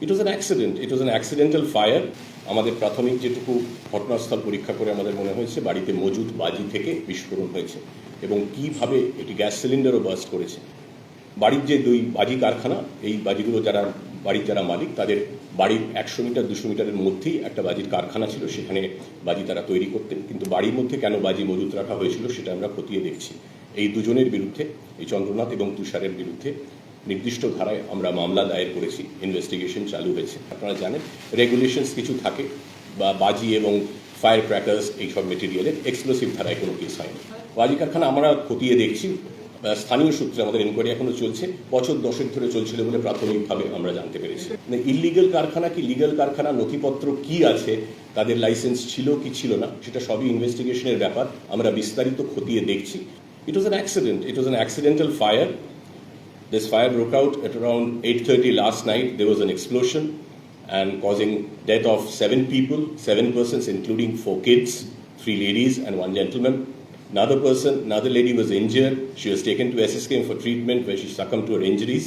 It was an accident. It was an accidental fire. আমাদের প্রাথমিক যেটুকু ঘটনাস্থল পরীক্ষা করে আমাদের মনে হয়েছে বাড়িতে মজুদ বাজি থেকে বিস্ফোরণ হয়েছে এবং কিভাবে এটি গ্যাস সিলিন্ডারও বার্স্ট করেছে। বাড়ির যে দুই বাজি কারখানা, এই বাজিগুলো বাড়ির যারা মালিক তাদের বাড়ির 100 মিটার 200 মিটারের মধ্যেই একটা বাজির কারখানা ছিল, সেখানে বাজি তারা তৈরি করতেন। কিন্তু বাড়ির মধ্যে কেন বাজি মজুত রাখা হয়েছিল সেটা আমরা খতিয়ে দেখছি। এই দুজনের বিরুদ্ধে, এই চন্দ্রনাথ এবং তুষারের বিরুদ্ধে নির্দিষ্ট ধারায় আমরা মামলা দায়ের করেছি, ইনভেস্টিগেশন চালু হয়েছে। আপনারা জানেন রেগুলেশনস কিছু থাকে, বা বাজি এবং ফায়ার ক্র্যাকার্স এইসব মেটেরিয়ালের এক্সপ্লোসিভ ধারায় কোনো কেস হয়নি। বাজি কারখানা আমরা খতিয়ে দেখছি, স্থানীয় সূত্রে আমাদের ইনকোয়ারি এখনো চলছে, বছর 10 ধরে চলছিল বলে প্রাথমিকভাবে আমরা জানতে পেরেছি। ইললিগাল কারখানা কি লিগাল কারখানা, নথিপত্র কি আছে, তাদের লাইসেন্স ছিল কি ছিল না, সেটা সবই ইনভেস্টিগেশনের ব্যাপার, আমরা বিস্তারিত খতিয়ে দেখছি। It was an accident. It was an accidental fire. This fire broke out at around 8:30 last night. There was an explosion and causing death of 7 people, 7 persons including 4 kids, 3 ladies and 1 gentleman. Another lady was injured. She was taken to SSKM for treatment where she succumbed to her injuries.